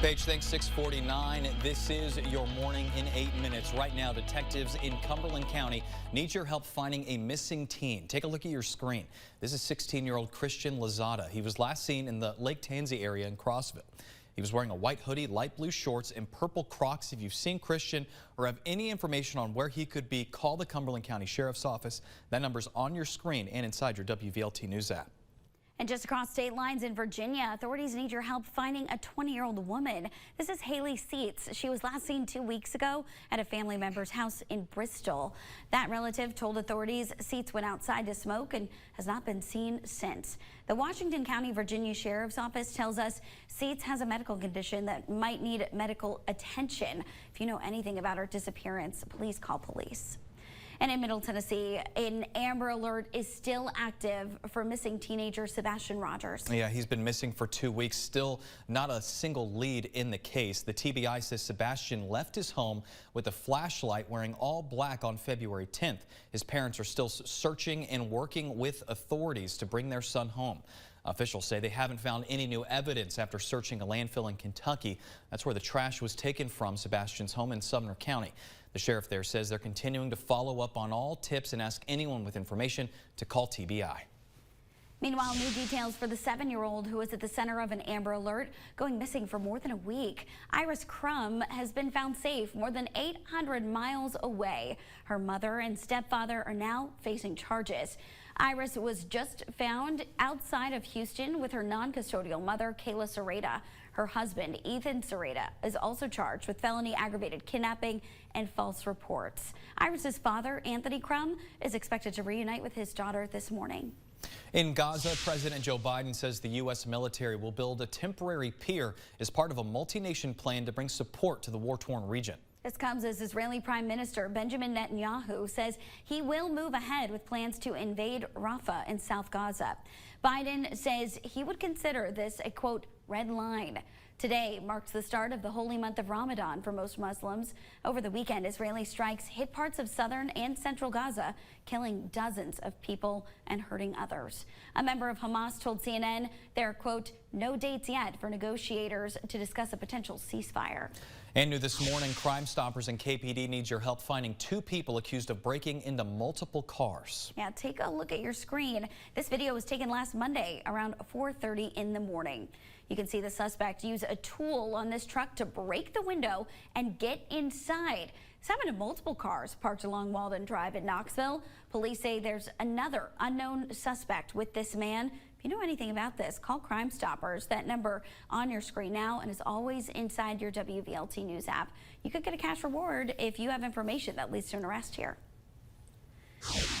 Page, thanks, 6:49. This is your morning in 8 minutes. Right now, detectives in Cumberland County need your help finding a missing teen. Take a look at your screen. This is 16-year-old Christian Lozada. He was last seen in the Lake Tansy area in Knoxville. He was wearing a white hoodie, light blue shorts, and purple Crocs. If you've seen Christian or have any information on where he could be, call the Cumberland County Sheriff's Office. That number's on your screen and inside your WVLT News app. And just across state lines in Virginia, authorities need your help finding a 20-year-old woman. This is Haley Seats. She was last seen 2 weeks ago at a family member's house in Bristol. That relative told authorities Seats went outside to smoke and has not been seen since. The Washington County, Virginia Sheriff's Office tells us Seats has a medical condition that might need medical attention. If you know anything about her disappearance, please call police. And in Middle Tennessee, an Amber Alert is still active for missing teenager Sebastian Rogers. Yeah, he's been missing for 2 weeks. Still not a single lead in the case. The TBI says Sebastian left his home with a flashlight wearing all black on February 10th. His parents are still searching and working with authorities to bring their son home. Officials say they haven't found any new evidence after searching a landfill in Kentucky. That's where the trash was taken from Sebastian's home in Sumner County. The sheriff there says they're continuing to follow up on all tips and ask anyone with information to call TBI. Meanwhile, new details for the 7-year-old who was at the center of an Amber Alert going missing for more than a week. Iris Crum has been found safe more than 800 miles away. Her mother and stepfather are now facing charges. Iris was just found outside of Houston with her non-custodial mother, Kayla Serrata. Her husband, Ethan Serrata, is also charged with felony aggravated kidnapping and false reports. Iris's father, Anthony Crum, is expected to reunite with his daughter this morning. In Gaza, President Joe Biden says the U.S. military will build a temporary pier as part of a multi-nation plan to bring support to the war-torn region. This comes as Israeli Prime Minister Benjamin Netanyahu says he will move ahead with plans to invade Rafah in South Gaza. Biden says he would consider this a, quote, red line. Today marks the start of the holy month of Ramadan for most Muslims. Over the weekend, Israeli strikes hit parts of southern and central Gaza, killing dozens of people and hurting others. A member of Hamas told CNN there are, quote, no dates yet for negotiators to discuss a potential ceasefire. And new this morning, Crime Stoppers and KPD needs your help finding 2 people accused of breaking into multiple cars. Yeah, take a look at your screen. This video was taken last Monday around 4:30 in the morning. You can see the suspect use a tool on this truck to break the window and get inside. It's happened to multiple cars parked along Walden Drive in Knoxville. Police say there's another unknown suspect with this man. If you know anything about this, call Crime Stoppers. That number on your screen now and is always inside your WVLT News app. You could get a cash reward if you have information that leads to an arrest here.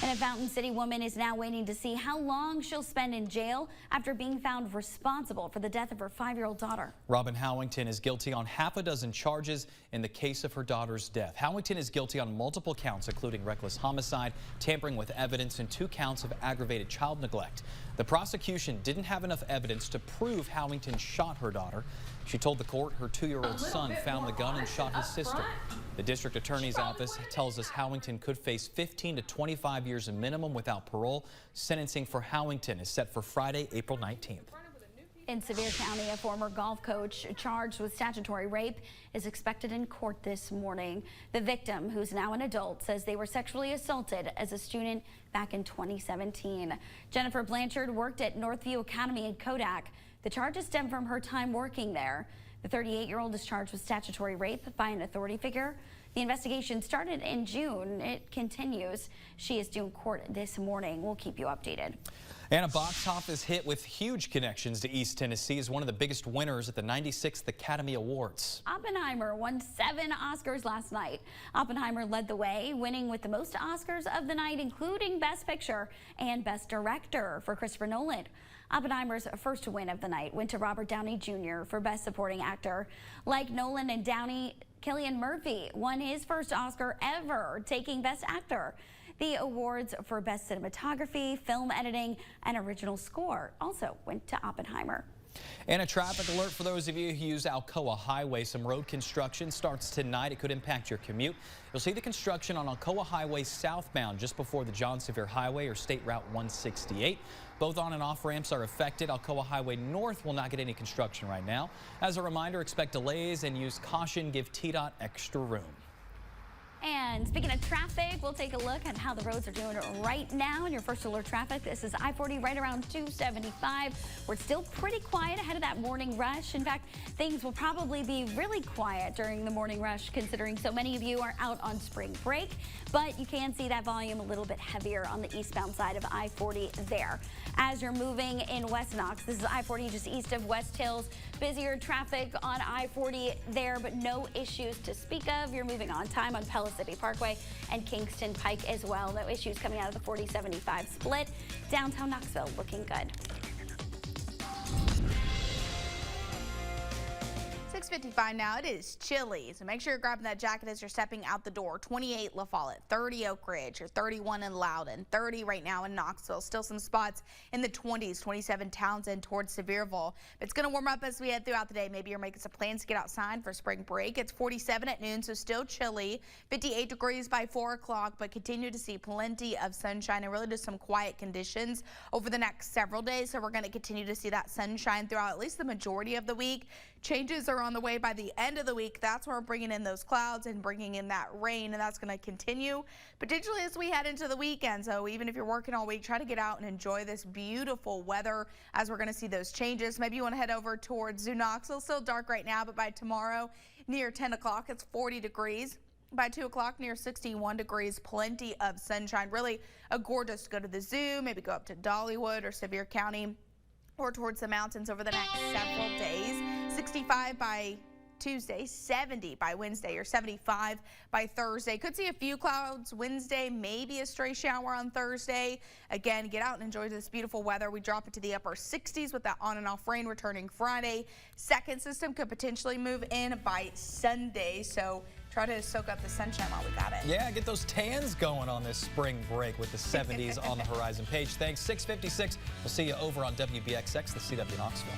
And a Fountain City woman is now waiting to see how long she'll spend in jail after being found responsible for the death of her 5-year-old daughter. Robin Howington is guilty on half a dozen charges in the case of her daughter's death. Howington is guilty on multiple counts, including reckless homicide, tampering with evidence, and 2 counts of aggravated child neglect. The prosecution didn't have enough evidence to prove Howington shot her daughter. She told the court her 2-year-old son found the gun and shot his sister. The district attorney's office tells us Howington could face 15 to 25 years in minimum without parole. Sentencing for Howington is set for Friday, April 19th. In Sevier County, a former golf coach charged with statutory rape is expected in court this morning. The victim, who's now an adult, says they were sexually assaulted as a student back in 2017. Jennifer Blanchard worked at Northview Academy in Kodak. The charges stem from her time working there. The 38-year-old is charged with statutory rape by an authority figure. The investigation started in June. It continues. She is due in court this morning. We'll keep you updated. And a box office hit with huge connections to East Tennessee is one of the biggest winners at the 96th Academy Awards. Oppenheimer won 7 Oscars last night. Oppenheimer led the way, winning with the most Oscars of the night, including Best Picture and Best Director for Christopher Nolan. Oppenheimer's first win of the night went to Robert Downey Jr. for Best Supporting Actor. Like Nolan and Downey, Cillian Murphy won his first Oscar ever, taking Best Actor. The awards for Best Cinematography, Film Editing, and Original Score also went to Oppenheimer. And a traffic alert for those of you who use Alcoa Highway. Some road construction starts tonight. It could impact your commute. You'll see the construction on Alcoa Highway southbound just before the Sevier Highway or State Route 168. Both on and off ramps are affected. Alcoa Highway North will not get any construction right now. As a reminder, expect delays and use caution. Give TDOT extra room. And speaking of traffic, we'll take a look at how the roads are doing right now. In your first alert traffic, this is I-40 right around 275. We're still pretty quiet ahead of that morning rush. In fact, things will probably be really quiet during the morning rush, considering so many of you are out on spring break. But you can see that volume a little bit heavier on the eastbound side of I-40 there. As you're moving in West Knox, this is I-40 just east of West Hills. Busier traffic on I-40 there, but no issues to speak of. You're moving on time on Pella City Parkway and Kingston Pike as well. No issues coming out of the 40-75 split. Downtown Knoxville looking good. 6:55 now. It is chilly, so make sure you're grabbing that jacket as you're stepping out the door. 28 La Follette, 30 Oak Ridge, or 31 in Loudon, 30 right now in Knoxville. Still some spots in the 20s, 27 Townsend towards Sevierville. It's going to warm up as we head throughout the day. Maybe you're making some plans to get outside for spring break. It's 47 at noon, so still chilly. 58 degrees by 4 o'clock, but continue to see plenty of sunshine and really just some quiet conditions over the next several days. So we're going to continue to see that sunshine throughout at least the majority of the week. Changes are on the way by the end of the week. That's where we're bringing in those clouds and bringing in that rain, and that's going to continue potentially as we head into the weekend. So even if you're working all week, try to get out and enjoy this beautiful weather as we're going to see those changes. Maybe you want to head over towards Knoxville. Still dark right now, but by tomorrow near 10 o'clock, it's 40 degrees. By 2 o'clock, near 61 degrees, plenty of sunshine. Really a gorgeous to go to the zoo, maybe go up to Dollywood or Sevier County or towards the mountains over the next several days. 65 by Tuesday, 70 by Wednesday, or 75 by Thursday. Could see a few clouds Wednesday, maybe a stray shower on Thursday. Again, get out and enjoy this beautiful weather. We drop it to the upper 60s with that on and off rain returning Friday. Second system could potentially move in by Sunday, so try to soak up the sunshine while we got it. Yeah, get those tans going on this spring break with the 70s on the horizon. Paige, thanks. 6:56. We'll see you over on WBXX, the CW Knoxville.